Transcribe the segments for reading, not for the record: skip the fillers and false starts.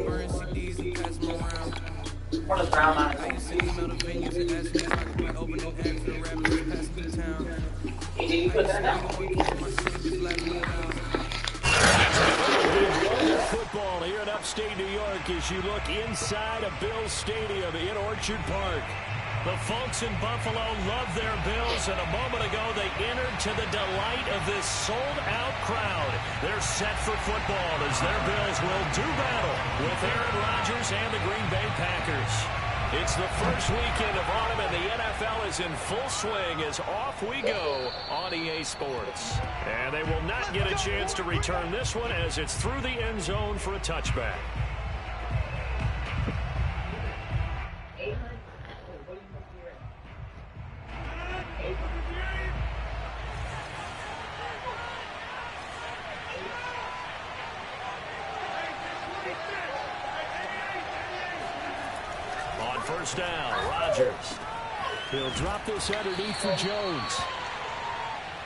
What is brown eyes? AJ, you put that down. Football here in upstate New York as you look inside of Bills Stadium in Orchard Park. The folks in Buffalo love their Bills, and a moment ago they entered to the delight of this sold-out crowd. They're set for football as their Bills will do battle with Aaron Rodgers and the Green Bay Packers. It's the first weekend of autumn, and the NFL is in full swing as off we go on EA Sports. And they will not get a chance to return this one as it's through the end zone for a touchback. First down, Rodgers. He'll drop this underneath for Jones.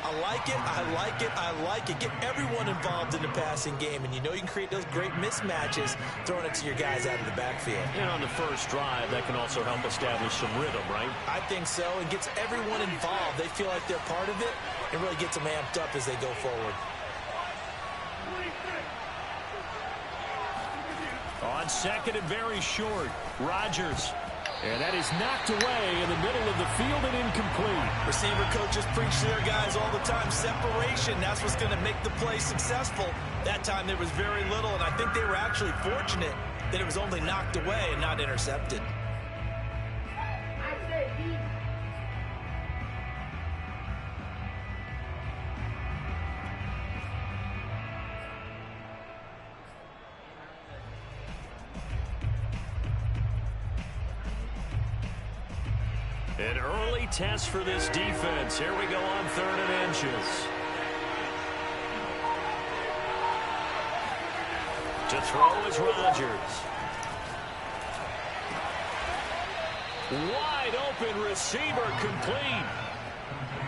I like it, I like it, I like it. Get everyone involved in the passing game, and you know you can create those great mismatches throwing it to your guys out of the backfield. And on the first drive, that can also help establish some rhythm, right? I think so. It gets everyone involved. They feel like they're part of it and really gets them amped up as they go forward. On second and very short, Rodgers. And that is knocked away in the middle of the field and incomplete. Receiver coaches preach to their guys all the time. Separation, that's what's going to make the play successful. That time there was very little, and I think they were actually fortunate that it was only knocked away and not intercepted. An early test for this defense. Here we go on 3rd and inches. To throw is Rodgers. Wide open receiver complete.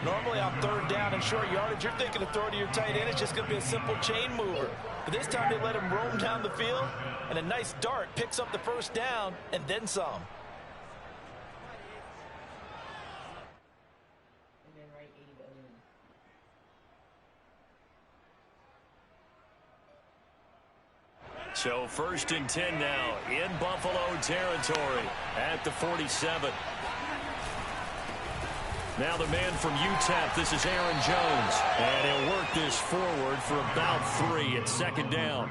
Normally on 3rd down and short yardage, you're thinking of throw to your tight end. It's just going to be a simple chain mover. But this time they let him roam down the field, and a nice dart picks up the first down and then some. So 1st and 10 now in Buffalo territory at the 47. Now the man from UTEP, this is Aaron Jones. And he'll work this forward for about 3 at 2nd down.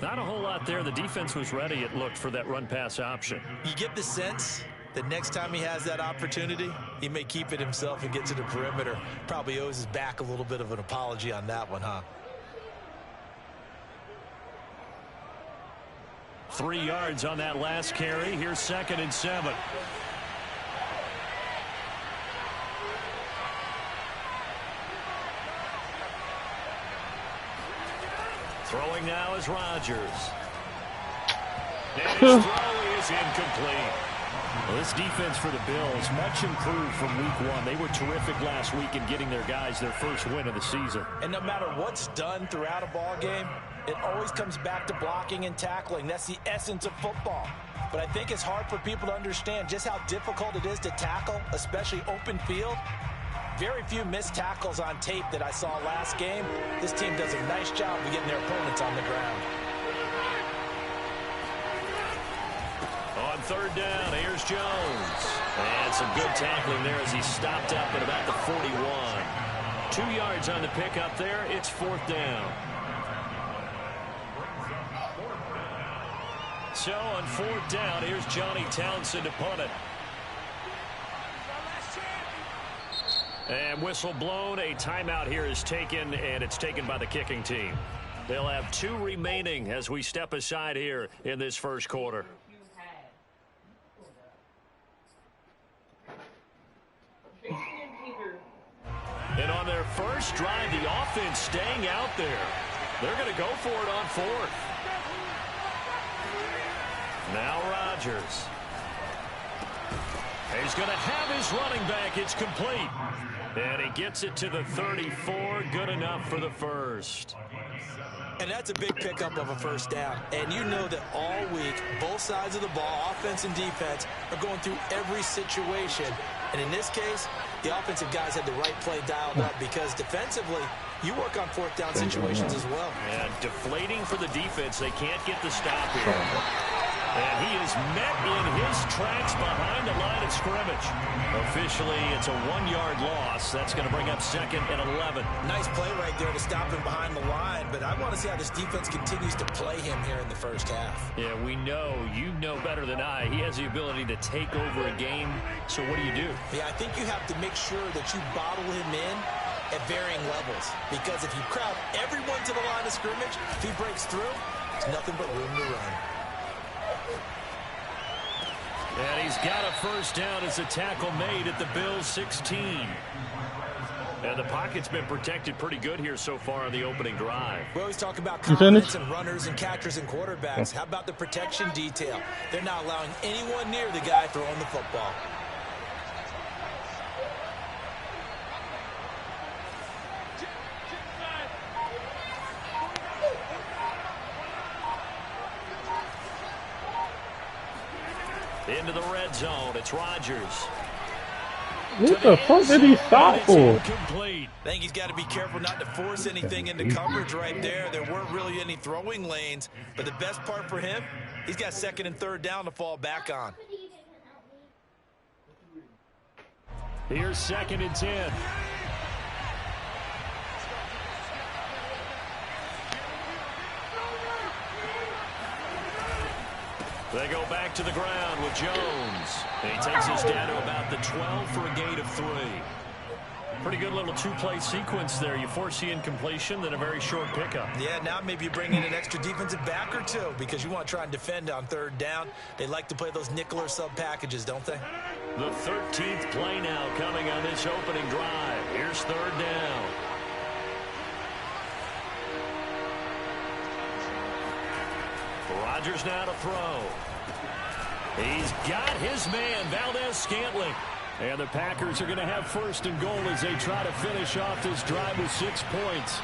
Not a whole lot there. The defense was ready, it looked, for that run-pass option. You get the sense that next time he has that opportunity, he may keep it himself and get to the perimeter. Probably owes his back a little bit of an apology on that one, huh? 3 yards on that last carry. Here's 2nd and 7. Throwing now is Rodgers. And his throw is incomplete. Well, this defense for the Bills, much improved from week 1. They were terrific last week in getting their guys their first win of the season. And no matter what's done throughout a ball game, it always comes back to blocking and tackling. That's the essence of football. But I think it's hard for people to understand just how difficult it is to tackle, especially open field. Very few missed tackles on tape that I saw last game. This team does a nice job of getting their opponents on the ground. On 3rd down, here's Jones. And some good tackling there as he stopped up at about the 41. 2 yards on the pickup there. It's 4th down. So on 4th down, here's Johnny Townsend to punt it. And whistle blown. A timeout here is taken, and it's taken by the kicking team. They'll have 2 remaining as we step aside here in this first quarter. And on their first drive, the offense staying out there. They're going to go for it on 4th. Now Rodgers. He's going to have his running back. It's complete. And he gets it to the 34. Good enough for the first. And that's a big pickup of a first down. And you know that all week, both sides of the ball, offense and defense, are going through every situation. And in this case, the offensive guys had the right play dialed up because defensively, you work on fourth down situations as well. And deflating for the defense. They can't get the stop here. And he is met in his tracks behind the line of scrimmage. Officially, it's a 1-yard loss. That's going to bring up 2nd and 11. Nice play right there to stop him behind the line, but I want to see how this defense continues to play him here in the first half. Yeah, we know, you know better than I, he has the ability to take over a game. So what do you do? Yeah, I think you have to make sure that you bottle him in at varying levels, because if you crowd everyone to the line of scrimmage, if he breaks through, there's nothing but room to run. And he's got a first down as a tackle made at the Bills' 16. And the pocket's been protected pretty good here so far on the opening drive. We always talk about confidence in runners and catchers and quarterbacks. How about the protection detail? They're not allowing anyone near the guy throwing the football. Into the red zone, it's Rodgers. What the fuck did he stop for? I think he's got to be careful not to force anything into coverage right there. There weren't really any throwing lanes, but the best part for him, he's got 2nd and 3rd down to fall back on. Here's 2nd and 10. They go back to the ground with Jones. He takes us down to about the 12 for a gain of 3. Pretty good little 2-play sequence there. You force the incompletion, then a very short pickup. Yeah, now maybe you bring in an extra defensive back or two because you want to try and defend on 3rd down. They like to play those nickel or sub packages, don't they? The 13th play now coming on this opening drive. Here's 3rd down. Rodgers now to throw. He's got his man, Valdez-Scantling. And the Packers are going to have 1st and goal as they try to finish off this drive with 6 points.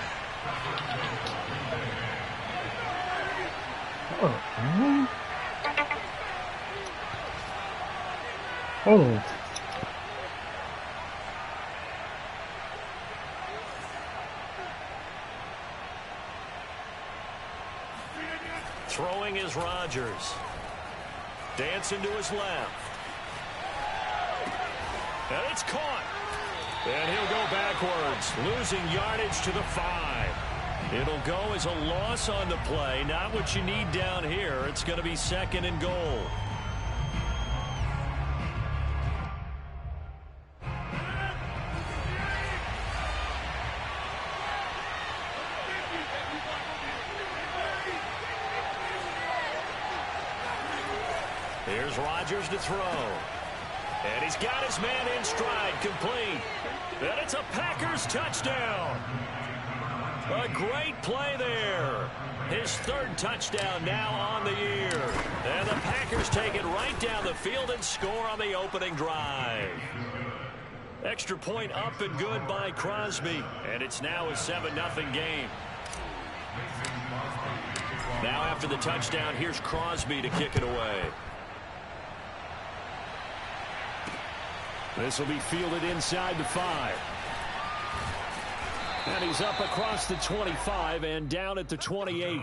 Oh. Throwing is Rodgers. Dancing to his left. And it's caught. And he'll go backwards, losing yardage to the 5. It'll go as a loss on the play. Not what you need down here. It's going to be 2nd and goal. Here's Rodgers to throw. And he's got his man in stride, complete. And it's a Packers touchdown. A great play there. His 3rd touchdown now on the year. And the Packers take it right down the field and score on the opening drive. Extra point up and good by Crosby. And it's now a 7-0 game. Now after the touchdown, here's Crosby to kick it away. This will be fielded inside the 5. And he's up across the 25 and down at the 28.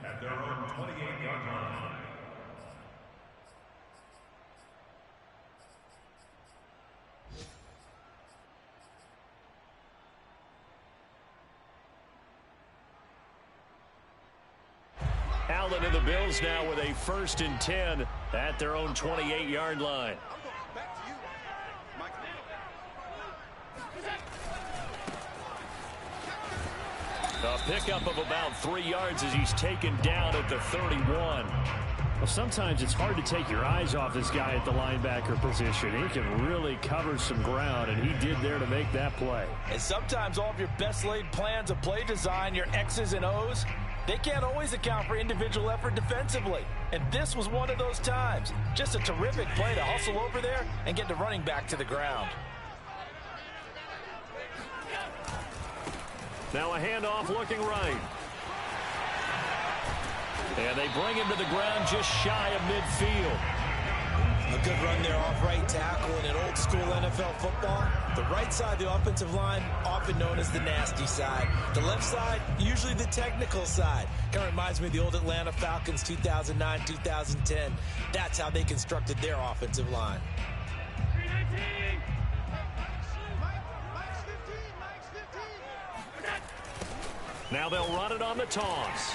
At their own 28-yard line. Allen and the Bills now with a 1st and 10 at their own 28-yard line. A pickup of about 3 yards as he's taken down at the 31. Well, sometimes it's hard to take your eyes off this guy at the linebacker position. He can really cover some ground, and he did there to make that play. And sometimes all of your best laid plans of play design, your X's and O's, they can't always account for individual effort defensively. And this was one of those times. Just a terrific play to hustle over there and get the running back to the ground. Now a handoff looking right. And they bring him to the ground just shy of midfield. A good run there off right tackle in an old school NFL football. The right side of the offensive line, often known as the nasty side. The left side, usually the technical side. Kind of reminds me of the old Atlanta Falcons 2009, 2010. That's how they constructed their offensive line. Now they'll run it on the toss.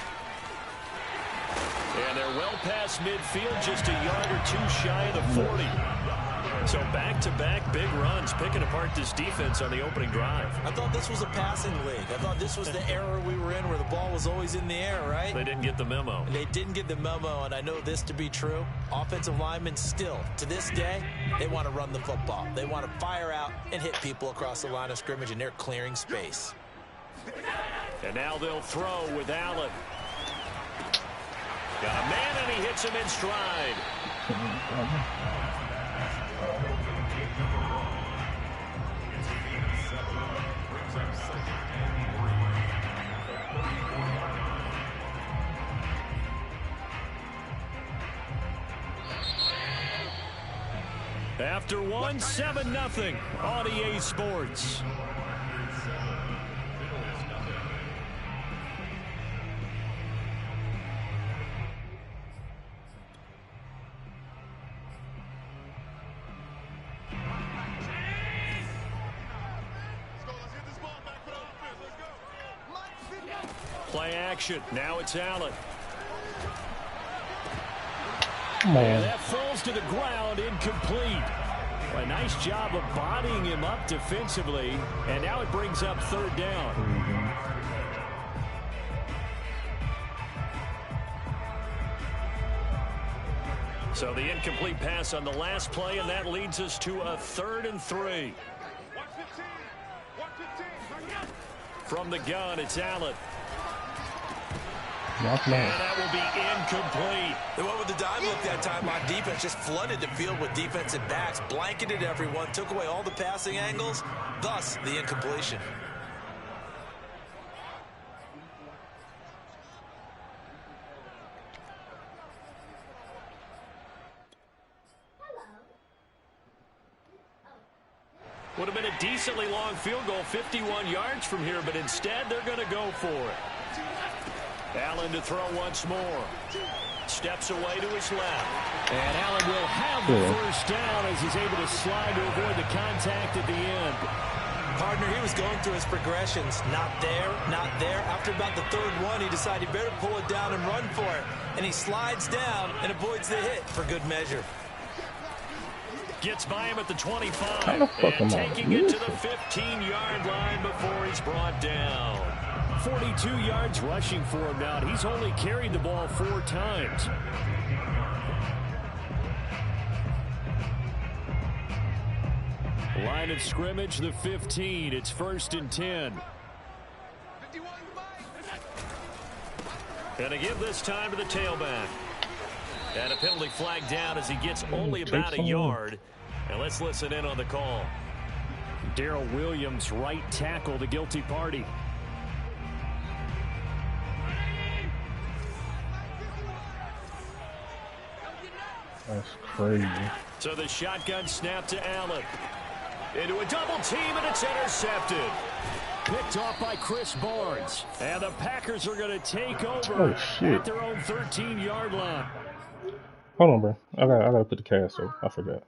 And they're well past midfield, just a yard or two shy of the 40. So back-to-back big runs, picking apart this defense on the opening drive. I thought this was a passing league. I thought this was the era we were in where the ball was always in the air, right? They didn't get the memo. They didn't get the memo, and I know this to be true. Offensive linemen still, to this day, they want to run the football. They want to fire out and hit people across the line of scrimmage, and they're clearing space. And now they'll throw with Allen. Got a man, and he hits him in stride. After one, 7-0 on EA Sports. Play action. Now it's Allen. Come on. And that falls to the ground, incomplete. A nice job of bodying him up defensively, and now it brings up third down. So the incomplete pass on the last play, and that leads us to a 3rd and 3. From the gun, it's Allen. And that will be incomplete. They went with the dive look that time on defense, just flooded the field with defensive backs, blanketed everyone, took away all the passing angles, thus the incompletion. Would have been a decently long field goal, 51 yards from here, but instead they're going to go for it. Allen to throw once more. Steps away to his left. And Allen will have the first down as he's able to slide to avoid the contact at the end. Partner, he was going through his progressions. Not there, not there. After about the 3rd one, he decided he better pull it down and run for it. And he slides down and avoids the hit for good measure. Gets by him at the 25. And taking it to the 15-yard line before he's brought down. 42 yards rushing for him now. He's only carried the ball 4 times. Line of scrimmage, the 15. It's 1st and 10. And a give this time to the tailback. And a penalty flag down as he gets only about a yard. And let's listen in on the call. Darrell Williams, right tackle, the guilty party. That's crazy. So the shotgun snap to Allen. Into a double team, and it's intercepted. Picked off by Chris Barnes. And the Packers are going to take over at their own 13-yard line. Hold on, bro. I gotta put the cast over. I forgot.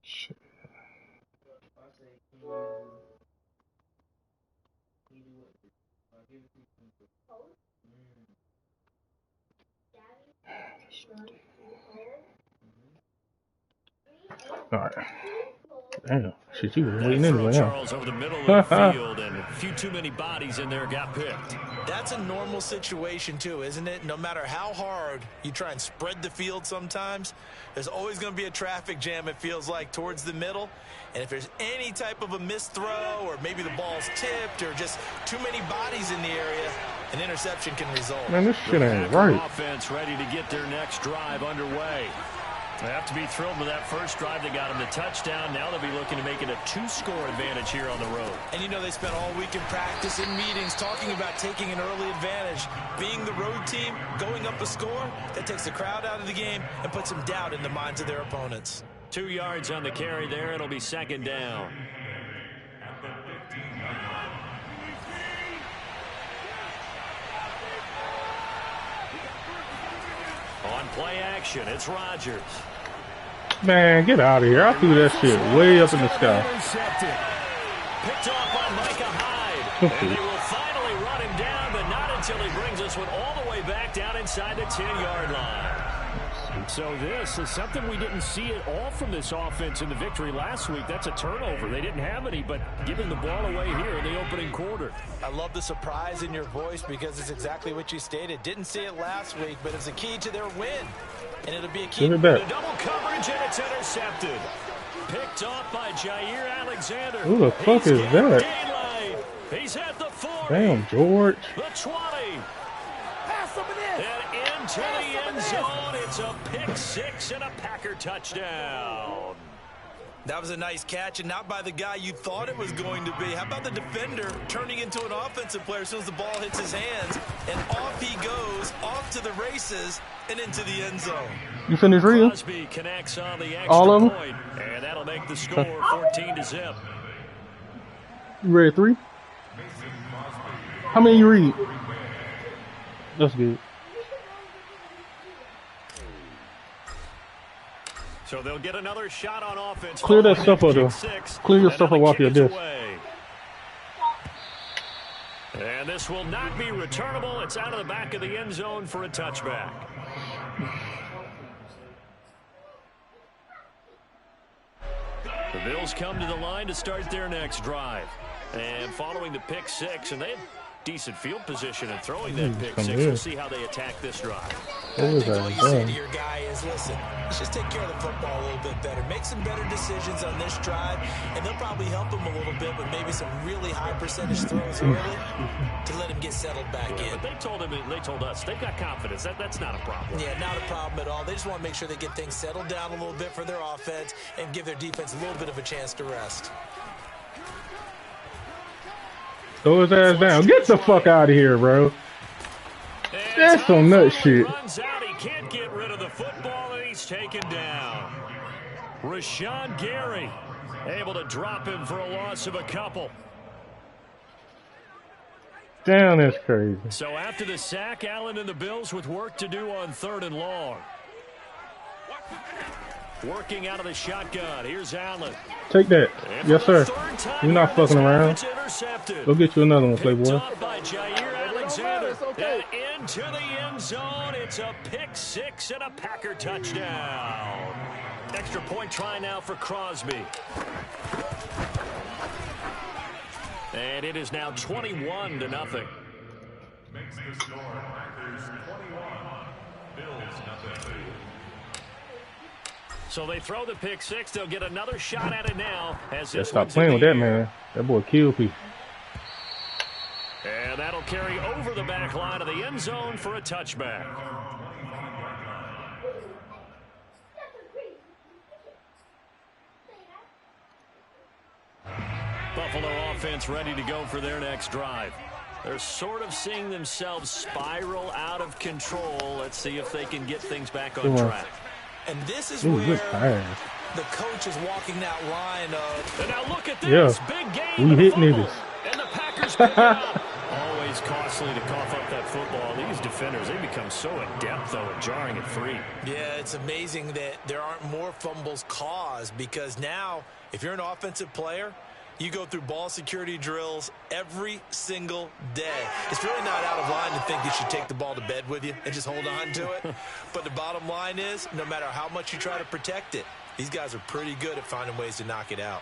Shit. All right. Damn. Shit, you was waiting anyway, Charles over the middle of the field, and a few too many bodies in there got picked. That's a normal situation, too, isn't it? No matter how hard you try and spread the field sometimes, there's always going to be a traffic jam, it feels like, towards the middle. And if there's any type of a missed throw or maybe the ball's tipped or just too many bodies in the area, an interception can result. Man, this shit ain't right. Offense ready to get their next drive underway. They have to be thrilled with that first drive that got them the touchdown. Now they'll be looking to make it a 2-score advantage here on the road. And you know they spent all week in practice, in meetings, talking about taking an early advantage. Being the road team, going up a score, that takes the crowd out of the game and puts some doubt in the minds of their opponents. 2 yards on the carry there. It'll be second down. On play action, it's Rodgers. Man, get out of here. I threw that shit way up in the sky. Intercepted. Picked off by Micah Hyde. And they will finally run him down, but not until he brings us one all the way back down inside the 10-yard line. So this is something we didn't see at all from this offense in the victory last week. That's a turnover. They didn't have any, but giving the ball away here in the opening quarter. I love the surprise in your voice because it's exactly what you stated. Didn't see it last week, but it's a key to their win. And it'll be a key. The double coverage, and it's intercepted. Picked off by Jair Alexander. Who the fuck is that? Daylight. He's at the 40. Damn, George. The 20. And into the end zone. It's a pick six and a Packer touchdown. That was a nice catch, and not by the guy you thought it was going to be. How about the defender turning into an offensive player as soon as the ball hits his hands, and off he goes, off to the races, and into the end zone. You finished reading? Crosby connects on the extra all of them? point, and that'll make the score 14-0. You read 3? How many you read? That's good. So they'll get another shot on offense. Clear that stuff up, though. Clear your stuff up off your desk. And this will not be returnable. It's out of the back of the end zone for a touchback. The Bills come to the line to start their next drive. And following the pick six, and they had decent field position and throwing that pick six. We'll see how they attack this drive. I think all you say to your guy is, listen, let's just take care of the football a little bit better. Make some better decisions on this drive, and they'll probably help him a little bit with maybe some really high percentage throws early to let him get settled back in. But they told him, they told us, they've got confidence. That's not a problem. Yeah, not a problem at all. They just want to make sure they get things settled down a little bit for their offense and give their defense a little bit of a chance to rest. Throw his ass down. Get the fuck out of here, bro. That's some nut shit. Runs out. He can't get rid of the football, and he's taken down. Rashawn Gary able to drop him for a loss of a couple. Damn, that's crazy. So after the sack, Allen and the Bills with work to do on 3rd and long. Working out of the shotgun. Here's Allen. Take that. Yes, sir. You're not fucking around. Go get you another one, Playboy. By Jair Alexander. And into the end zone. It's a pick six and a Packer touchdown. Extra point try now for Crosby. And it is now 21-0. Makes the score Packers 21, Bills nothing. So they throw the pick six. They'll get another shot at it now. As yeah, stop playing with that, man. That boy kill people. And that'll carry over the back line of the end zone for a touchback. Buffalo offense ready to go for their next drive. They're sort of seeing themselves spiral out of control. Let's see if they can get things back on track. And this is where the coach is walking that line of. And now look at this. Big game. We hit niggas. And the Packers pick it up. Always costly to cough up that football. These defenders, they become so adept, though, at jarring it free. Yeah, it's amazing that there aren't more fumbles caused because now, if you're an offensive player, you go through ball security drills every single day. It's really not out of line to think you should take the ball to bed with you and just hold on to it. But the bottom line is, no matter how much you try to protect it, these guys are pretty good at finding ways to knock it out.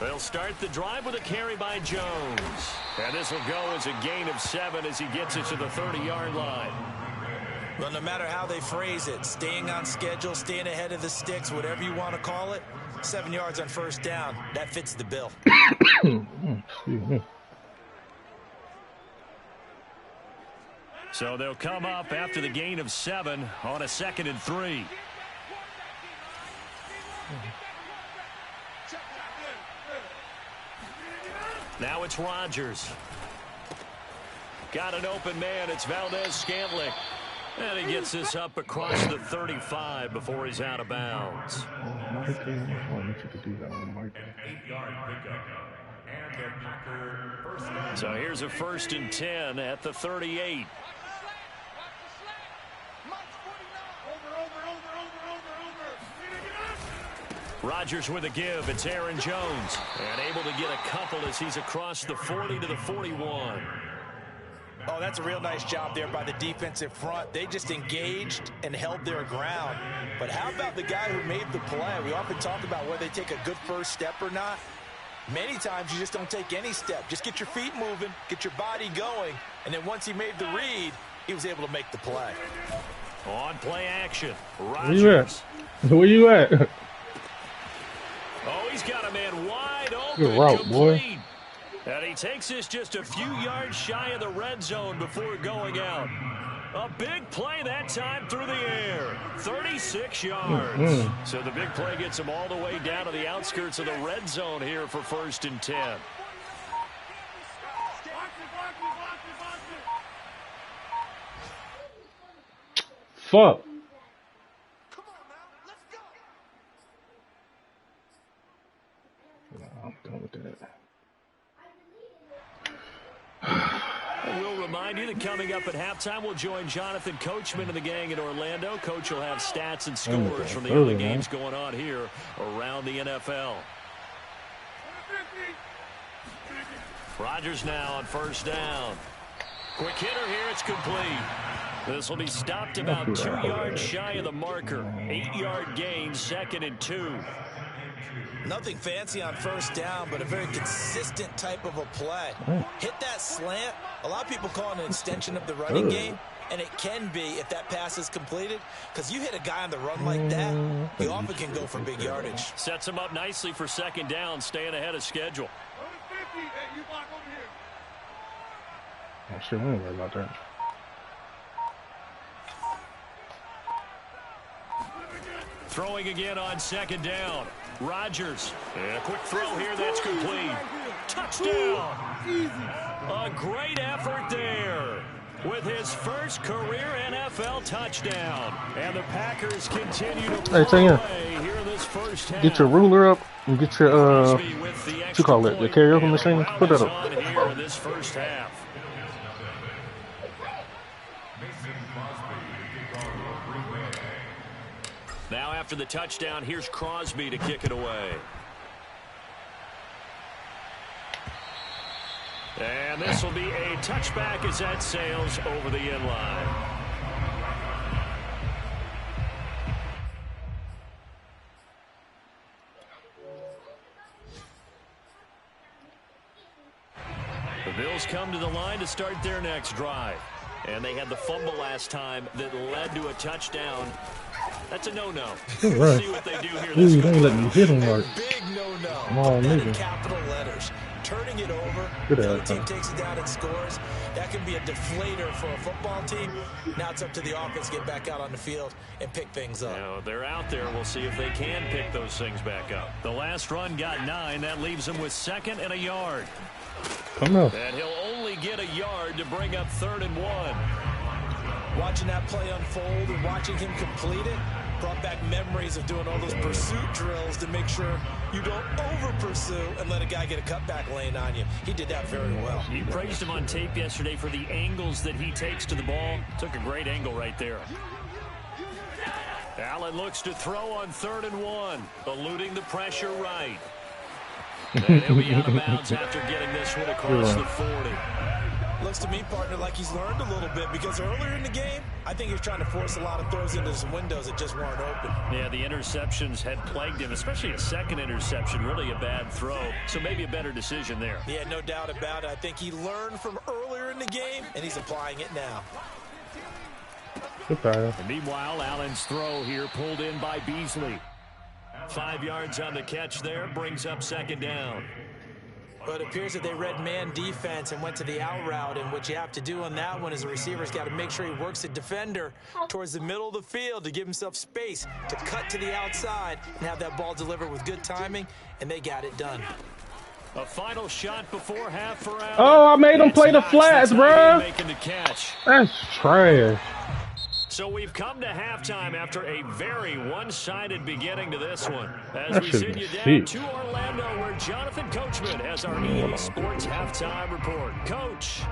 They'll start the drive with a carry by Jones. And this will go as a gain of 7 as he gets it to the 30-yard line. Well, no matter how they phrase it, staying on schedule, staying ahead of the sticks, whatever you want to call it, 7 yards on first down, that fits the bill. So they'll come up after the gain of 7 on a 2nd and 3. Now it's Rodgers. Got an open man. It's Valdez-Scantling. And he gets this up across the 35 before he's out of bounds. An 8-yard pickup. And the Packer first down. So here's a 1st and 10 at the 38. Rodgers with a give. It's Aaron Jones. And able to get a couple as he's across the 40 to the 41. Oh, that's a real nice job there by the defensive front. They just engaged and held their ground. But how about the guy who made the play? We often talk about whether they take a good first step or not. Many times you just don't take any step. Just get your feet moving, get your body going, and then once he made the read, he was able to make the play. On play action, Where you Rodgers. at? Where you at? Oh, he's got a man wide open. Good route, boy. Complete. And he takes this just a few yards shy of the red zone before going out. A big play that time through the air. 36 yards. So the big play gets him all the way down to the outskirts of the red zone here for 1st and 10. Fuck. I'm done with that. We'll remind you that coming up at halftime, we'll join Jonathan Coachman and the gang in Orlando. Coach will have stats and scores from the other games going on here around the NFL. Rodgers now on 1st down. Quick hitter here, it's complete. This will be stopped about 2 yards shy of the marker. 8-yard gain, 2nd and 2. Nothing fancy on 1st down, but a very consistent type of a play. Hit that slant. A lot of people call it an extension of the running game, and it can be if that pass is completed, because you hit a guy on the run like that, he often can go for big yardage. Sets him up nicely for 2nd down, staying ahead of schedule. Oh, shit, we don't worry about that. Throwing again on 2nd down. Rodgers. And a quick throw here. That's complete. Touchdown. A great effort there with his first career NFL touchdown. And the Packers continue to play here in this first half. Get your ruler up and get your, what you call it, the karaoke machine? Put that up. Here in this first half. Now after the touchdown, here's Crosby to kick it away. And this will be a touchback as that sails over the end line. The Bills come to the line to start their next drive. And they had the fumble last time that led to a touchdown. That's a no-no. We'll see what they do here. Ooh, they ain't letting me hit him right. Big no-no. Come on, That in nigga. capital letters. Turning it over. Good The other ass, team huh? takes it down and scores. That can be a deflator for a football team. Now it's up to the offense to get back out on the field and pick things up. Now, they're out there. We'll see if they can pick those things back up. The last run got 9. That leaves them with 2nd and a yard. Come on. And he'll only get a yard to bring up 3rd and 1. Watching that play unfold and watching him complete it brought back memories of doing all those pursuit drills to make sure you don't over-pursue and let a guy get a cutback lane on you. He did that very well. You praised him on tape yesterday for the angles that he takes to the ball. Took a great angle right there. Allen looks to throw on 3rd and 1, eluding the pressure right. And he'll be out of bounds after getting this one across the 40. Looks to me, partner, like he's learned a little bit because earlier in the game, I think he was trying to force a lot of throws into some windows that just weren't open. Yeah, the interceptions had plagued him, especially a second interception, really a bad throw. So maybe a better decision there. Yeah, no doubt about it. I think he learned from earlier in the game, and he's applying it now. Goodbye. And meanwhile, Allen's throw here pulled in by Beasley. 5 yards on the catch there, brings up 2nd down. Well, it appears that they read man defense and went to the out route, and what you have to do on that one is the receiver's got to make sure he works the defender towards the middle of the field to give himself space to cut to the outside and have that ball delivered with good timing, and they got it done. A final shot before half for Allen. Oh, I made him play the flats, bro. Making the catch. That's trash. So we've come to halftime after a very one-sided beginning to this one. As we send you down to Orlando, where Jonathan Coachman has our EA Sports halftime report. Coach.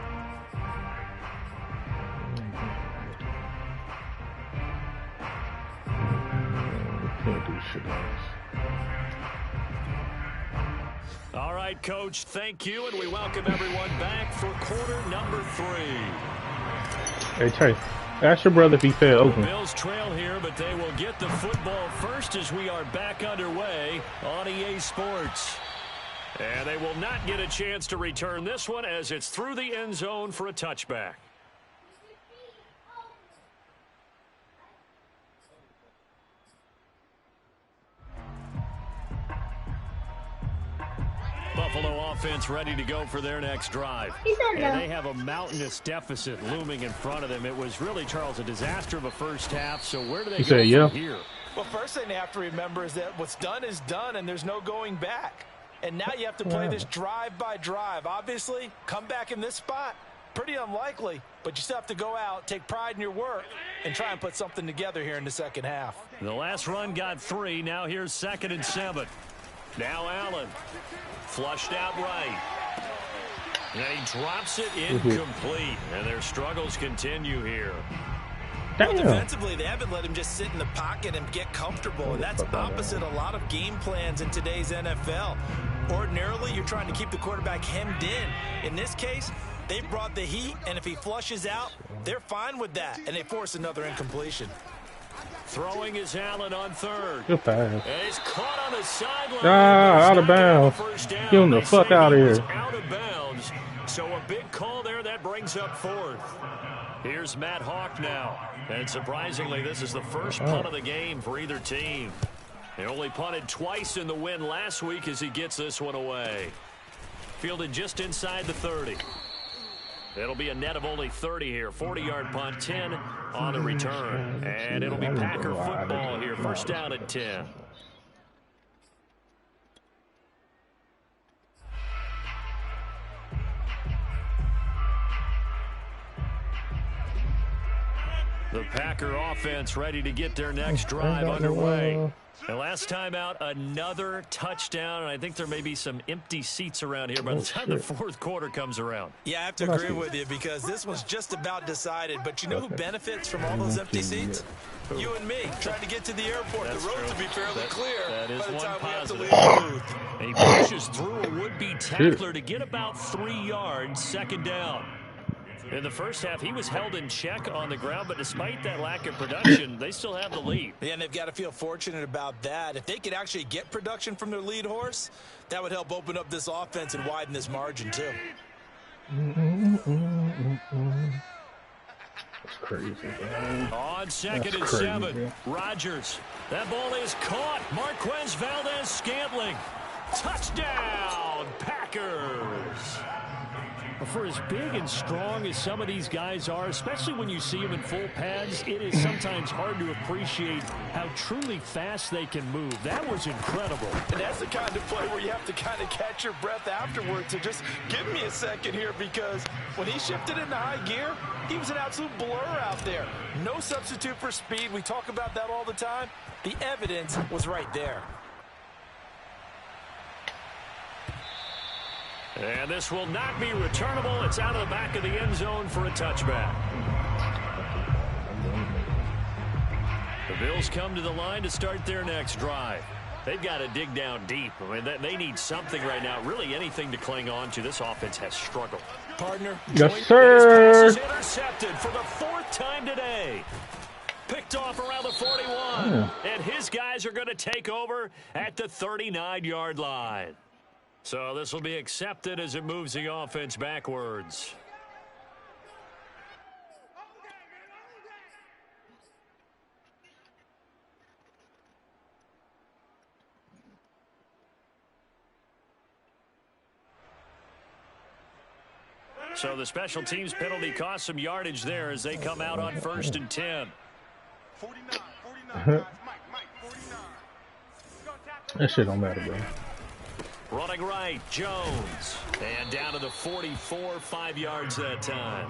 Can't do shit else. All right, Coach, thank you, and we welcome everyone back for quarter number 3. Hey, Chase, ask your brother if he said open. Bills trail here, but they will get the football first as we are back underway on EA Sports. And they will not get a chance to return this one as it's through the end zone for a touchback. Buffalo offense ready to go for their next drive. And they have a mountainous deficit looming in front of them. It was really, Charles, a disaster of a first half. So where do they go from here? Well, first thing they have to remember is that what's done is done, and there's no going back. And now you have to play this drive by drive. Obviously, come back in this spot, pretty unlikely, but you still have to go out, take pride in your work, and try and put something together here in the second half. The last run got 3. Now here's 2nd and 7. Now Allen. Flushed out right. And he drops it incomplete. And their struggles continue here. Well, defensively, they haven't let him just sit in the pocket and get comfortable, and that's opposite a lot of game plans in today's NFL. Ordinarily, you're trying to keep the quarterback hemmed in. In this case, they brought the heat, and if he flushes out, they're fine with that, and they force another incompletion. Throwing is Allen on 3rd. Good pass. And he's caught on the sideline. Out of bounds. Get him the fuck out of here. Out of bounds. So a big call there that brings up 4th. Here's Matt Hawk now. And surprisingly, this is the first punt of the game for either team. They only punted twice in the win last week as he gets this one away. Fielded just inside the 30. It'll be a net of only 30 here. 40-yard punt, 10 on the return. And it'll be Packer football here. First down and 10. The Packer offense ready to get their next drive underway. And last time out, another touchdown, and I think there may be some empty seats around here by the time the 4th quarter comes around. Yeah, I have to agree with you because this was just about decided. But you know who benefits from all those empty seats? You and me, trying to get to the airport. The roads will be fairly clear that is by the one time we have to positive. leave the booth. And he pushes through a would-be tackler to get about 3 yards, 2nd down. In the first half, he was held in check on the ground, but despite that lack of production, they still have the lead. Yeah, and they've got to feel fortunate about that. If they could actually get production from their lead horse, that would help open up this offense and widen this margin, too. That's crazy, man. On 2nd and 7, Rodgers. That ball is caught. Marquez Valdez-Scantling. Touchdown, Packers. For as big and strong as some of these guys are, especially when you see them in full pads, it is sometimes hard to appreciate how truly fast they can move. That was incredible. And that's the kind of play where you have to kind of catch your breath afterwards. So just give me a second here, because when he shifted into high gear, he was an absolute blur out there. No substitute for speed. We talk about that all the time. The evidence was right there. And this will not be returnable. It's out of the back of the end zone for a touchback. The Bills come to the line to start their next drive. They've got to dig down deep. I mean, they need something right now, really anything to cling on to. This offense has struggled. Partner. Yes, sir. This pass is intercepted for the 4th time today. Picked off around the 41. And his guys are going to take over at the 39-yard line. So this will be accepted as it moves the offense backwards. So the special teams penalty cost some yardage there as they come out on 1st and 10. 49, guys. Mike, 49. That shit don't matter, bro. Running right, Jones. And down to the 44, 5 yards that time.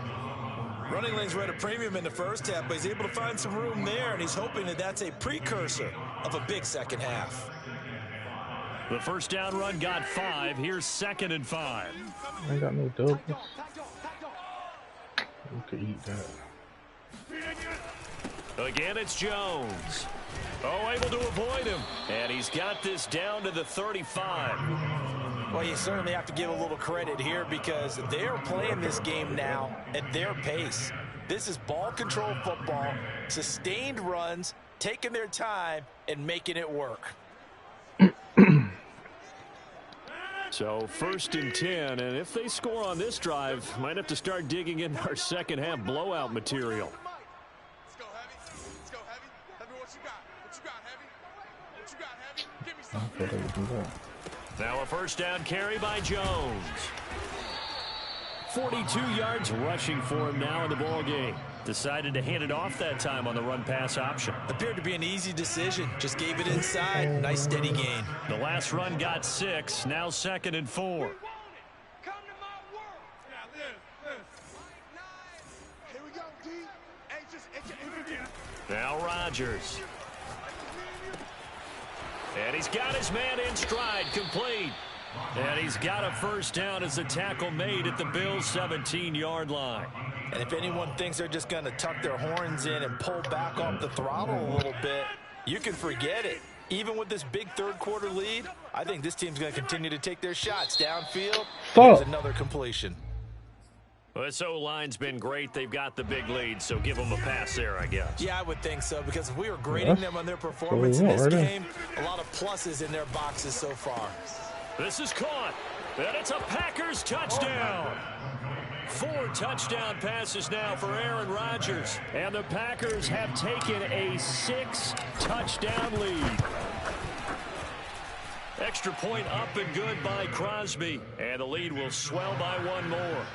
Running lanes were at a premium in the first half, but he's able to find some room there, and he's hoping that that's a precursor of a big second half. The first down run got 5. Here's 2nd and 5. I ain't got no doubles. We could eat that. Again, it's Jones. Oh, able to avoid him. And he's got this down to the 35. Well, you certainly have to give a little credit here because they're playing this game now at their pace. This is ball control football, sustained runs, taking their time, and making it work. So 1st and 10, and if they score on this drive, might have to start digging in our second half blowout material. Let's go, Heavy. Let's go, Heavy. Heavy, what you got? What you got, Heavy? What you got, Heavy? Give me I something. thought they would do that. Now a first down carry by Jones. 42 yards rushing for him now in the ball game. Decided to hand it off that time on the run-pass option. Appeared to be an easy decision. Just gave it inside. Nice steady gain. The last run got 6. Now 2nd and 4. Come to my work. Here we go, D. Hey, just Now Rodgers. And he's got his man in stride, complete. And he's got a first down as the tackle made at the Bills' 17-yard line. And if anyone thinks they're just going to tuck their horns in and pull back off the throttle a little bit, you can forget it. Even with this big third-quarter lead, I think this team's going to continue to take their shots downfield. There's another completion. Well, this O-line's been great. They've got the big lead, so give them a pass there, I guess. Yeah, I would think so, because if we were grading them on their performance in this right game, a lot of pluses in their boxes so far. This is caught, and it's a Packers touchdown. 4 touchdown passes now for Aaron Rodgers, and the Packers have taken a 6-touchdown lead. Extra point up and good by Crosby, and the lead will swell by 1 more.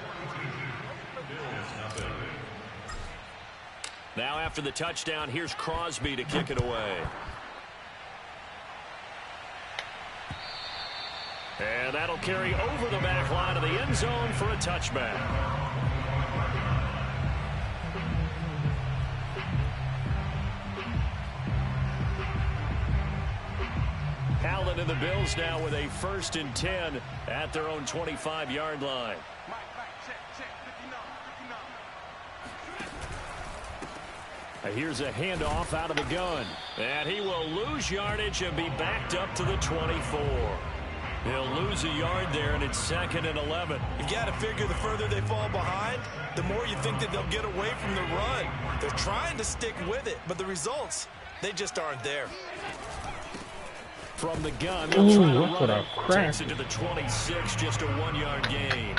Now after the touchdown, here's Crosby to kick it away. And that'll carry over the back line of the end zone for a touchback. Allen and the Bills now with a 1st and 10 at their own 25-yard line. Here's a handoff out of the gun. And he will lose yardage and be backed up to the 24. He'll lose a yard there, and it's 2nd and 11. You got to figure the further they fall behind, the more you think that they'll get away from the run. They're trying to stick with it, but the results, they just aren't there. From the gun, they'll try to run a it. crack. Takes it to the 26, just a 1-yard gain.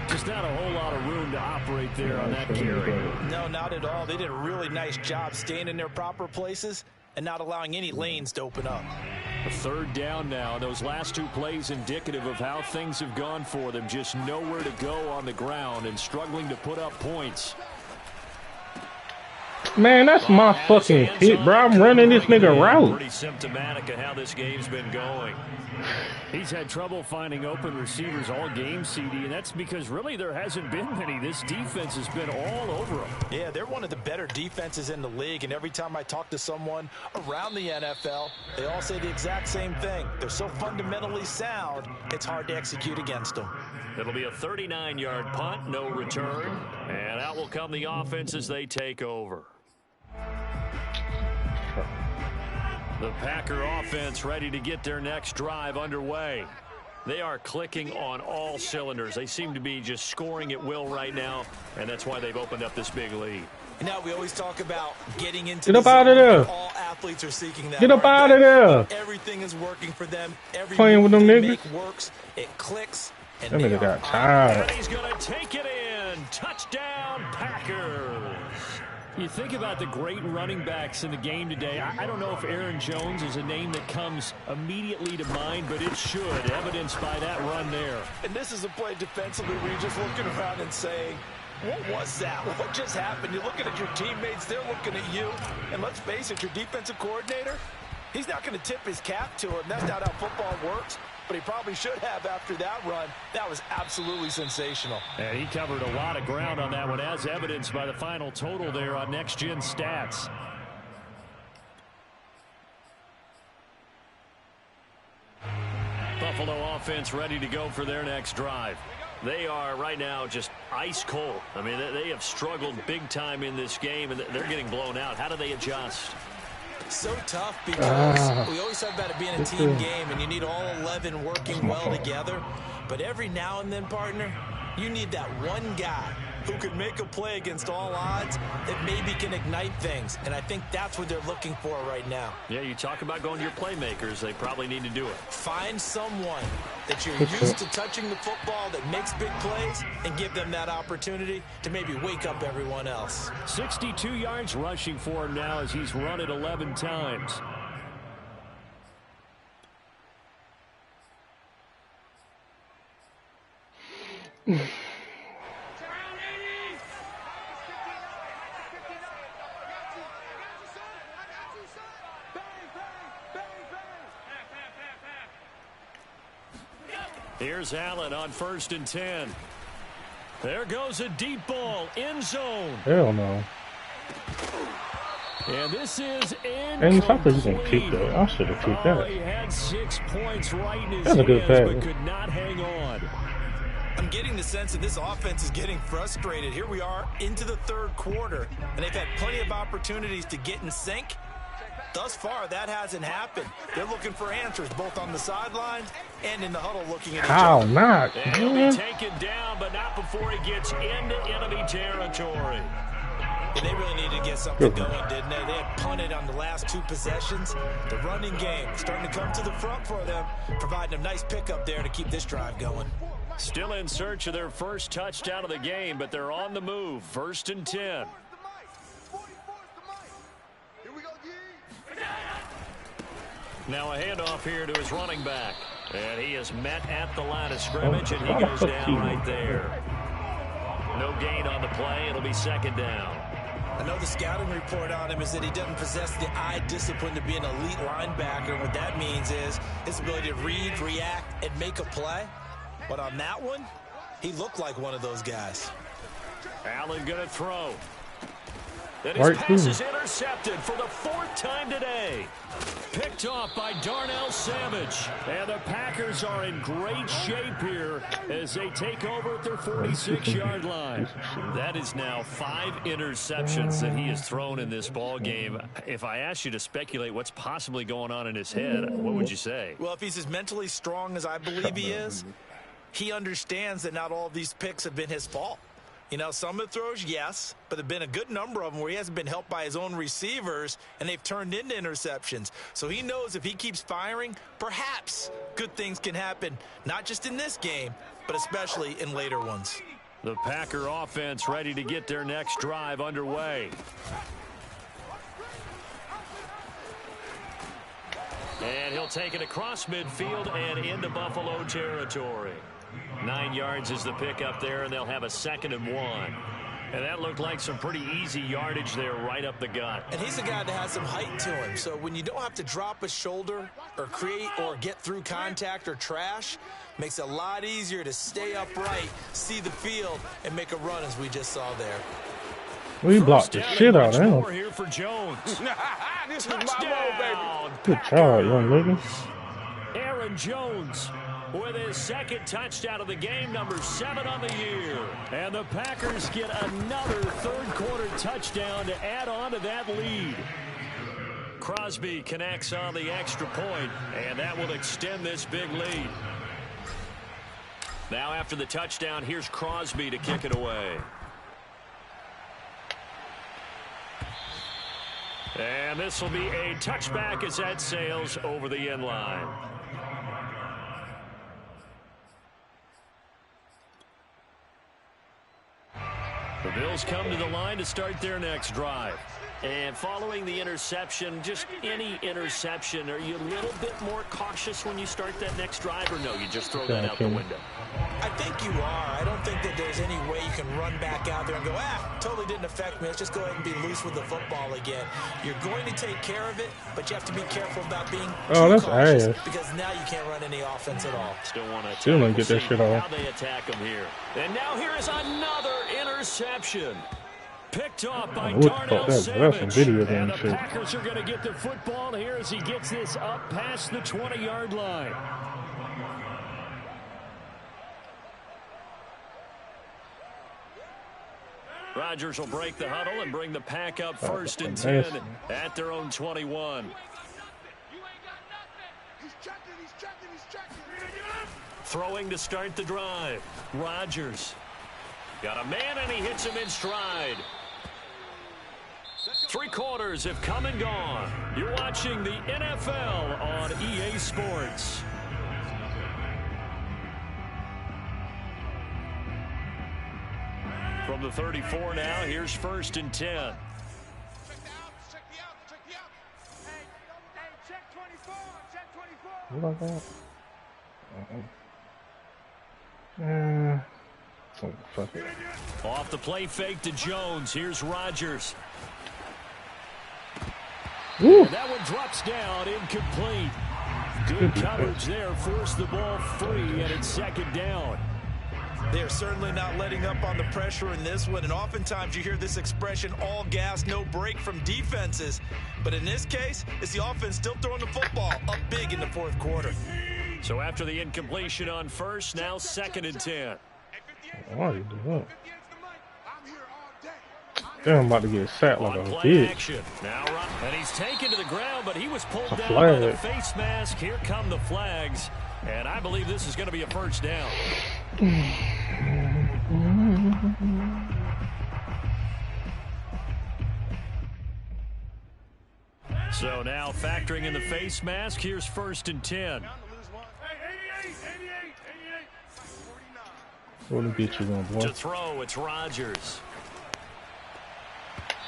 Just not a whole lot of room to operate there on that carry. No, not at all. They did a really nice job staying in their proper places and not allowing any lanes to open up. A 3rd down now. Those last 2 plays indicative of how things have gone for them. Just nowhere to go on the ground and struggling to put up points. Man, that's my fucking hit, bro. I'm running this nigga route. Pretty symptomatic of how this game's been going. He's had trouble finding open receivers all game, CD, and that's because really there hasn't been many. This defense has been all over them. Yeah, they're one of the better defenses in the league, and every time I talk to someone around the NFL, they all say the exact same thing. They're so fundamentally sound, it's hard to execute against them. It'll be a 39-yard punt, no return, and out will come the offense as they take over. The Packer offense ready to get their next drive underway. They are clicking on all cylinders. They seem to be just scoring at will right now, and that's why they've opened up this big lead. Now, we always talk about getting into Get up out of there. All athletes are seeking that. Get up out of there. Everything is working for them. Every Playing with them move they niggas. make works. It clicks. And That they nigga are got And tired. he's going to take it in. Touchdown, Packers. You think about the great running backs in the game today. I don't know if Aaron Jones is a name that comes immediately to mind, but it should, evidenced by that run there. And this is a play defensively where you're just looking around and saying, what was that? What just happened? You're looking at your teammates. They're looking at you. And let's face it, your defensive coordinator, he's not going to tip his cap to him. That's not how football works. But he probably should have after that run. That was absolutely sensational. And he covered a lot of ground on that one, as evidenced by the final total there on Next Gen Stats. Buffalo offense ready to go for their next drive. They are right now just ice cold. I mean, they have struggled big time in this game, and they're getting blown out. How do they adjust? So tough because we always talk about it being a team game, and you need all 11 working well together. But every now and then, partner, you need that one guy who could make a play against all odds that maybe can ignite things. And I think that's what they're looking for right now. Yeah, you talk about going to your playmakers. They probably need to do it. Find someone that you're used to touching the football that makes big plays and give them that opportunity to maybe wake up everyone else. 62 yards rushing for him now as he's run it 11 times. Here's Allen on 1st and 10. There goes a deep ball, end zone. Hell no. And this is And I thought he was going to kick that. I should have kicked that. He had 6 points right in his That's a good hands, pass. but could not hang on. I'm getting the sense that this offense is getting frustrated. Here we are into the third quarter, and they've had plenty of opportunities to get in sync. Thus far, that hasn't happened. They're looking for answers both on the sidelines and in the huddle looking at each How other. not? And he'll be taken down, but not before he gets into enemy territory. And they really needed to get something going, didn't they? They had punted on the last 2 possessions. The running game starting to come to the front for them, providing a nice pickup there to keep this drive going. Still in search of their first touchdown of the game, but they're on the move. 1st and 10. Now a handoff here to his running back. And he is met at the line of scrimmage, and he goes down right there. No gain on the play. It'll be 2nd down. I know the scouting report on him is that he doesn't possess the eye discipline to be an elite linebacker. And what that means is his ability to read, react, and make a play. But on that one, he looked like one of those guys. Allen going to throw. And his pass is intercepted for the 4th time today. Picked off by Darnell Savage. And the Packers are in great shape here as they take over at their 46-yard line. That is now 5 interceptions that he has thrown in this ball game. If I asked you to speculate what's possibly going on in his head, what would you say? Well, if he's as mentally strong as I believe he is, he understands that not all of these picks have been his fault. You know, some of the throws, yes, but there have been a good number of them where he hasn't been helped by his own receivers, and they've turned into interceptions. So he knows if he keeps firing, perhaps good things can happen, not just in this game, but especially in later ones. The Packer offense ready to get their next drive underway. And he'll take it across midfield and into Buffalo territory. 9 yards is the pickup there, and they'll have a 2nd and 1. And that looked like some pretty easy yardage there right up the gut. And he's a guy that has some height to him. So when you don't have to drop a shoulder or create or get through contact or trash, makes it a lot easier to stay upright, see the field, and make a run as we just saw there. We blocked the shit out of him. Here for Jones. This is my role, baby. Good job, young lady. Aaron Jones with his 2nd touchdown of the game, number 7 on the year. And the Packers get another 3rd quarter touchdown to add on to that lead. Crosby connects on the extra point, and that will extend this big lead. Now after the touchdown, here's Crosby to kick it away. And this will be a touchback as that sails over the end line. The Bills come to the line to start their next drive. And following the interception, just any interception, are you a little bit more cautious when you start that next drive, or no, you just throw that out the window? I think you are. I don't think that there's any way you can run back out there and go, totally didn't affect me. Let's just go ahead and be loose with the football again. You're going to take care of it, but you have to be careful about being too cautious because now you can't run any offense at all. Still want to get that shit off. How they attack them here. And now here is another interception. Picked off by Darnell Savage. And the Packers are going to get the football here as he gets this up past the 20-yard line. Rodgers will break the huddle and bring the pack up 1st and 10 at their own 21. Throwing to start the drive. Rodgers. Got a man and he hits him in stride. 3 quarters have come and gone. You're watching the NFL on EA Sports. From the 34 now, here's 1st and 10. What about that? Oh, fuck it. Off the play fake to Jones. Here's Rodgers. That one drops down, incomplete. Good coverage there, forced the ball free, and it's 2nd down. They're certainly not letting up on the pressure in this one, and oftentimes you hear this expression, all gas, no break from defenses. But in this case, it's the offense still throwing the football up big in the 4th quarter. So after the incompletion on 1st, now 2nd and 10. Why you do that? Damn, I'm about to get sacked like a bitch. Now, and he's taken to the ground, but he was pulled down by the face mask. Here come the flags, and I believe this is going to be a 1st down. So now factoring in the face mask, here's 1st and 10. What a bitch you going, boy? To throw, it's Rodgers.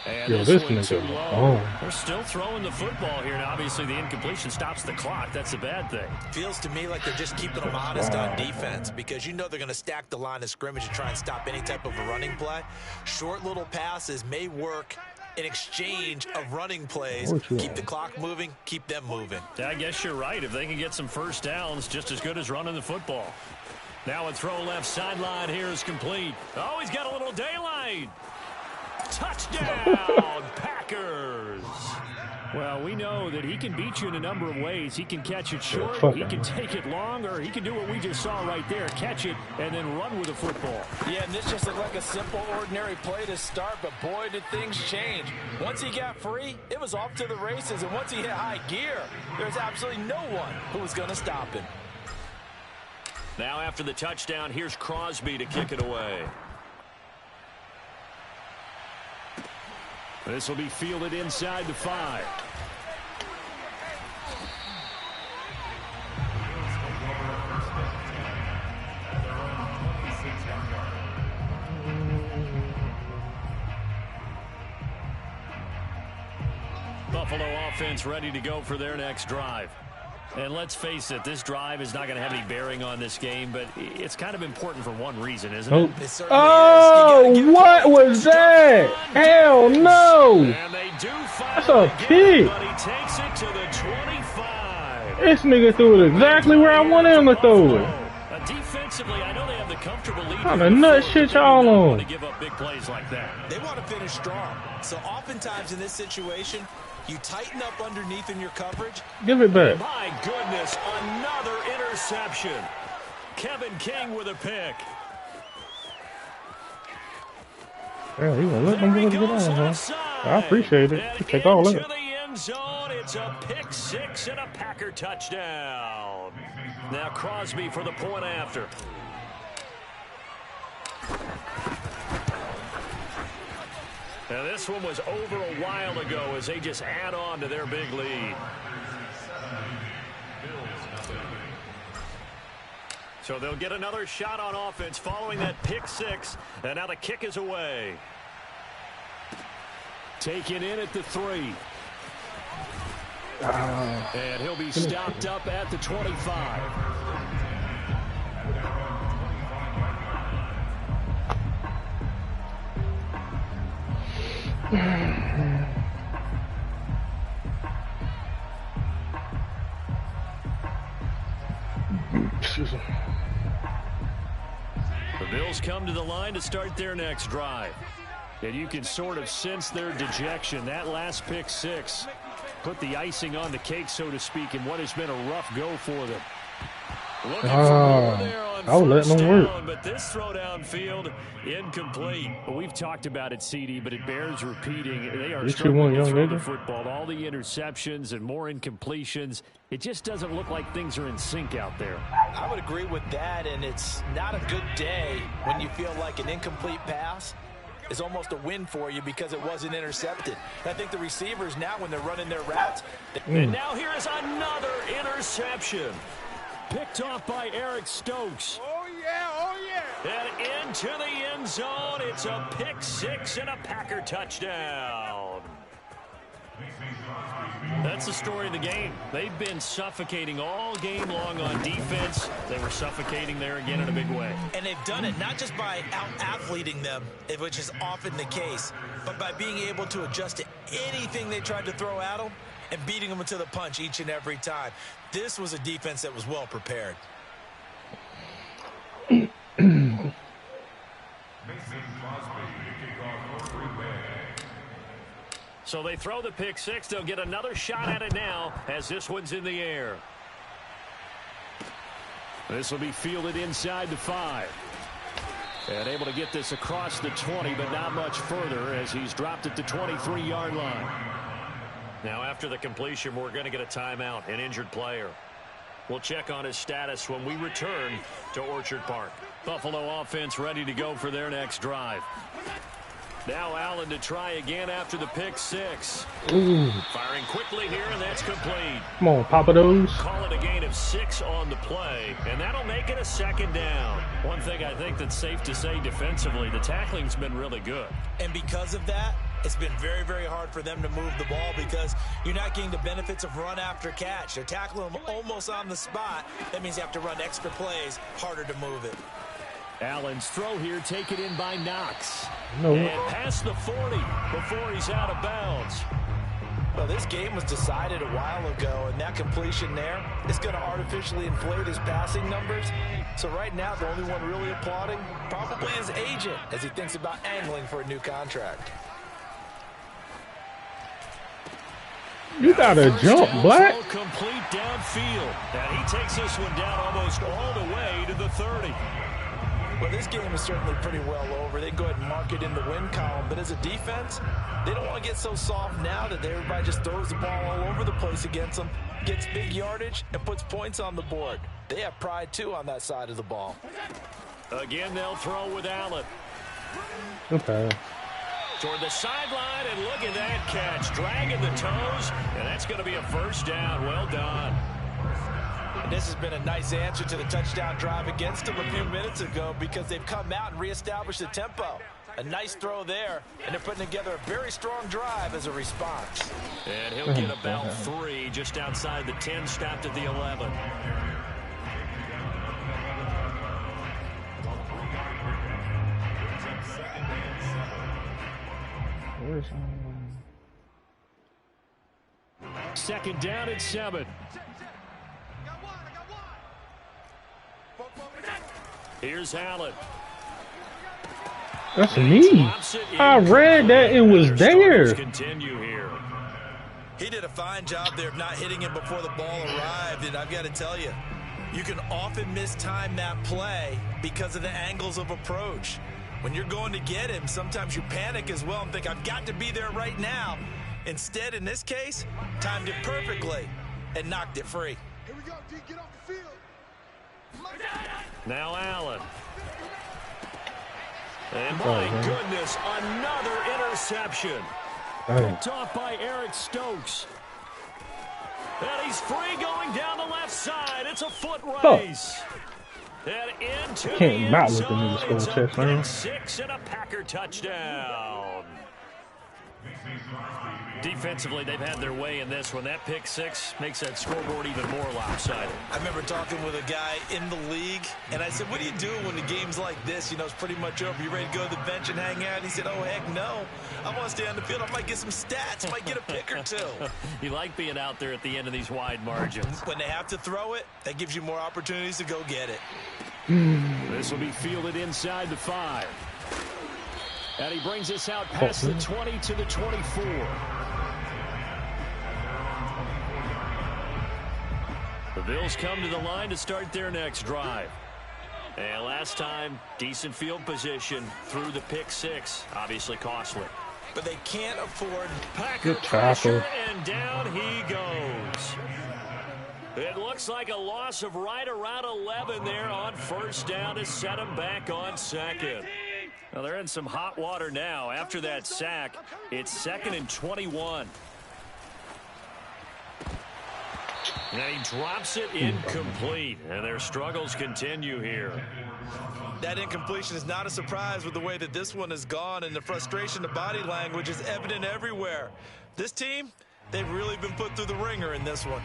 And yo, this nigga. Oh. They're still throwing the football here. Now, obviously, the incompletion stops the clock. That's a bad thing. Feels to me like they're just keeping them honest on defense because you know they're going to stack the line of scrimmage and try and stop any type of a running play. Short little passes may work in exchange of running plays. Keep the clock moving, keep them moving. Yeah, I guess you're right. If they can get some 1st downs, just as good as running the football. Now a throw left sideline here is complete. Oh, he's got a little daylight. Touchdown, Packers. Well, we know that he can beat you in a number of ways. He can catch it short, he can take it long, or he can do what we just saw right there, catch it and then run with the football. Yeah, and this just looked like a simple, ordinary play to start, but boy, did things change. Once he got free, it was off to the races, and once he hit high gear, there's absolutely no one who was going to stop him. Now after the touchdown, here's Crosby to kick it away. This will be fielded inside the 5. Buffalo offense ready to go for their next drive. And let's face it, this drive is not going to have any bearing on this game, but it's kind of important for one reason, isn't it? Oh, what was that? Hell no! And they do That's a kick. But he takes it to the 25. This nigga threw it exactly where I wanted him to throw it. Defensively, I know they have the comfortable lead. How the nut shit y'all on? To give up big plays like that. They want to finish strong. So oftentimes in this situation, you tighten up underneath in your coverage. Give it back. My goodness, another interception. Kevin King with a pick. Yeah, he won't let them get on, huh? I appreciate it. You take all that. To the end zone, it's a pick 6 and a Packer touchdown. Now Crosby for the point after. Now this one was over a while ago as they just add on to their big lead. So they'll get another shot on offense following that pick six. And now the kick is away. Taken in at the 3. And he'll be stopped up at the 25. The Bills come to the line to start their next drive. And you can sort of sense their dejection. That last pick six put the icing on the cake, so to speak, in what has been a rough go for them. Looking for more there on first down, but this throw downfield incomplete. We've talked about it, CD, but it bears repeating. They are struggling to throw the football. All the interceptions and more incompletions. It just doesn't look like things are in sync out there. I would agree with that, and it's not a good day when you feel like an incomplete pass is almost a win for you because it wasn't intercepted. I think the receivers now, when they're running their routes. And now here is another interception. Picked off by Eric Stokes. Oh, yeah, oh, yeah. And into the end zone. It's a pick six and a Packer touchdown. That's the story of the game. They've been suffocating all game long on defense. They were suffocating there again in a big way. And they've done it not just by out-athleting them, which is often the case, but by being able to adjust to anything they tried to throw at them and beating them to the punch each and every time. This was a defense that was well prepared. So they throw the pick six. They'll get another shot at it now as this one's in the air. This will be fielded inside the 5. And able to get this across the 20, but not much further as he's dropped at the 23-yard line. Now after the completion, we're going to get a timeout, an injured player. We'll check on his status when we return to Orchard Park. Buffalo offense ready to go for their next drive. Now Allen to try again after the pick six. Ooh. Firing quickly here, and that's complete. Come on, Papa those. Call it a gain of 6 on the play, and that'll make it a second down. One thing I think that's safe to say defensively, the tackling's been really good. And because of that, it's been very, very hard for them to move the ball because you're not getting the benefits of run after catch. They're tackling them almost on the spot. That means you have to run extra plays, harder to move it. Allen's throw here taken in by Knox. No. And past the 40 before he's out of bounds. Well, this game was decided a while ago, and that completion there is going to artificially inflate his passing numbers. So right now, the only one really applauding probably his agent as he thinks about angling for a new contract. You gotta jump, Black. Complete downfield. And he takes this one down almost all the way to the 30. Well, this game is certainly pretty well over. They can go ahead and mark it in the win column. But as a defense, they don't want to get so soft now that everybody just throws the ball all over the place against them, gets big yardage, and puts points on the board. They have pride, too, on that side of the ball. Again, they'll throw with Allen. Okay. Toward the sideline, and look at that catch. Dragging the toes, and that's going to be a first down. Well done. And this has been a nice answer to the touchdown drive against them a few minutes ago because they've come out and reestablished the tempo. A nice throw there, and they're putting together a very strong drive as a response. And he'll get about 3 just outside the 10, stopped at the 11. Second down at 7. Here's Allen. That's me. I read that it was there. Continue here. He did a fine job there of not hitting him before the ball arrived, and I've got to tell you, you can often mistime that play because of the angles of approach. When you're going to get him, sometimes you panic as well and think, I've got to be there right now. Instead, in this case, timed it perfectly and knocked it free. Here we go, D. Get off the field. Now Allen. And my goodness, another interception. Picked off by Eric Stokes. And he's free going down the left side. It's a foot race. And into Can't the end not let the zone. nigga score a It's a touchdown. pick six and a Packer touchdown. Defensively, they've had their way in this one. That pick six makes that scoreboard even more lopsided. I remember talking with a guy in the league, and I said, what do you do when the game's like this? You know, it's pretty much over. You ready to go to the bench and hang out? He said, oh, heck no. I want to stay on the field. I might get some stats. Might get a pick or two. You like being out there at the end of these wide margins. When they have to throw it, that gives you more opportunities to go get it. This will be fielded inside the 5. And he brings us out past the 20 to the 24. The Bills come to the line to start their next drive. And last time, decent field position through the pick six. Obviously costly. But they can't afford Packer pressure, and down he goes. It looks like a loss of right around 11 there on first down to set him back on second. Now they're in some hot water now. After that sack, it's 2nd and 21. And he drops it incomplete, and their struggles continue here. That incompletion is not a surprise with the way that this one has gone, and the frustration, the body language is evident everywhere. This team, they've really been put through the ringer in this one.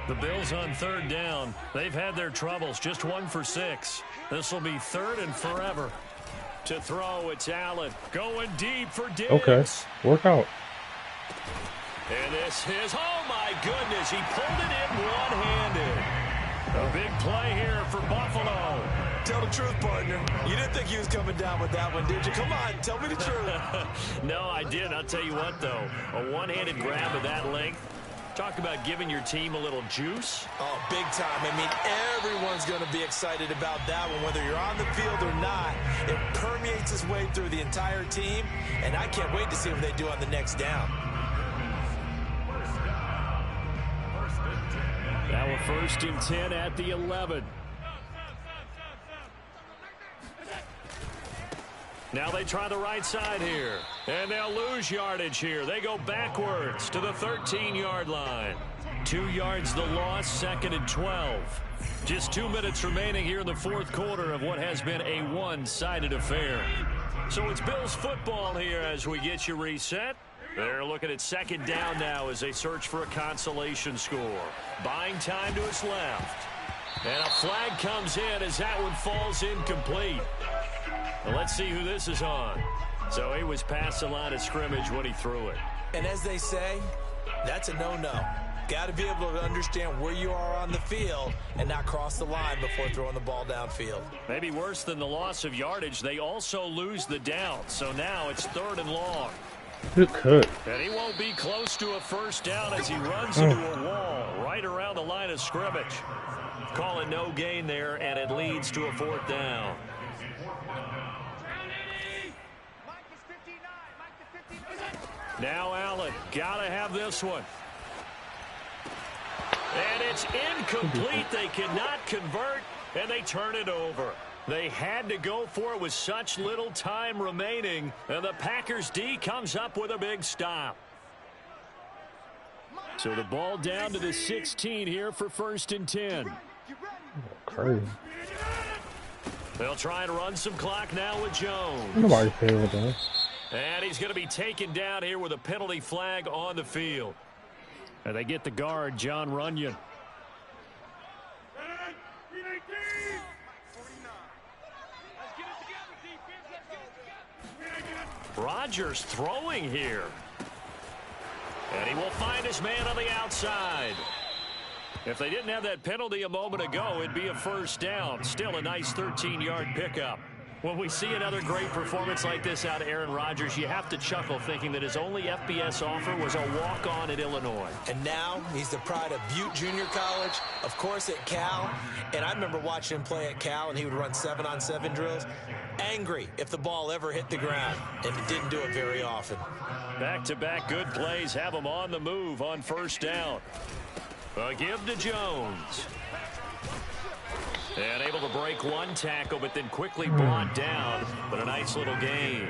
The Bills on third down. They've had their troubles, just 1 for 6. This will be 3rd and forever. To throw, it's Allen going deep for Diggs. Okay, work out. And this is, oh my goodness, he pulled it in one-handed. A big play here for Buffalo. Tell the truth, partner. You didn't think he was coming down with that one, did you? Come on, tell me the truth. No, I didn't. I'll tell you what, though. A one-handed grab of that length. Talk about giving your team a little juice. Oh, big time. I mean, everyone's going to be excited about that one, whether you're on the field or not. It permeates its way through the entire team, and I can't wait to see what they do on the next down. Now a 1st and 10 at the 11. Now they try the right side here. And they'll lose yardage here. They go backwards to the 13-yard line. 2 yards the loss, 2nd and 12. Just 2 minutes remaining here in the 4th quarter of what has been a one-sided affair. So it's Bills football here as we get you reset. They're looking at 2nd down now as they search for a consolation score. Buying time to his left. And a flag comes in as that one falls incomplete. Well, let's see who this is on. So he was past the line of scrimmage when he threw it. And as they say, that's a no-no. Got to be able to understand where you are on the field and not cross the line before throwing the ball downfield. Maybe worse than the loss of yardage, they also lose the down. So now it's 3rd and long. Good cut. And he won't be close to a first down as he runs into a wall right around the line of scrimmage. Call it no gain there, and it leads to a 4th down. Now Allen, gotta have this one. And it's incomplete. They cannot convert, and they turn it over. They had to go for it with such little time remaining, and the Packers D comes up with a big stop. So the ball down to the 16 here for 1st and 10. Crazy. They'll try and run some clock now with Jones. Nobody cares with that. And he's going to be taken down here with a penalty flag on the field. And they get the guard, John Runyon. Rodgers throwing here. And he will find his man on the outside. If they didn't have that penalty a moment ago, it'd be a first down. Still a nice 13-yard pickup. When we see another great performance like this out of Aaron Rodgers, you have to chuckle thinking that his only FBS offer was a walk-on at Illinois. And now he's the pride of Butte Junior College, of course at Cal. And I remember watching him play at Cal, and he would run 7-on-7 drills. Angry if the ball ever hit the ground, and it didn't do it very often. Back-to-back good plays have him on the move on first down. A give to Jones. And able to break one tackle, but then quickly brought down. But a nice little gain.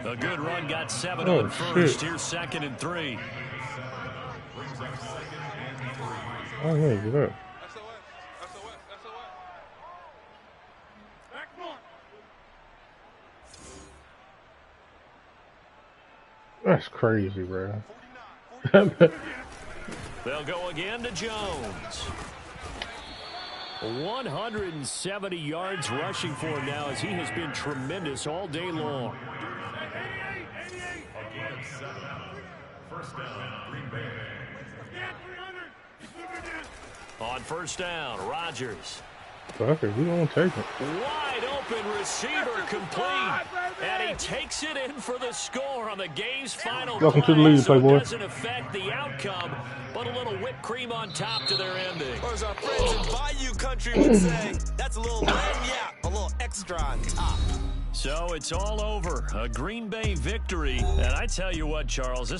A good run, got 7 on first. Here's 2nd and 3. Oh, yeah, get up. That's crazy, bro. They'll go again to Jones. 170 yards rushing for him now as he has been tremendous all day long. First down, Green Bay. On first down, Rodgers. Fuck it, we gonna take it. Wide open receiver complete. And he takes it in for the score on the game's final Welcome to the play, lead, so it Playboy. doesn't affect the outcome, but a little whipped cream on top to their ending. Or as our friends in Bayou Country would say, that's a little lagniappe, a little extra on top. So it's all over. A Green Bay victory. And I tell you what, Charles, this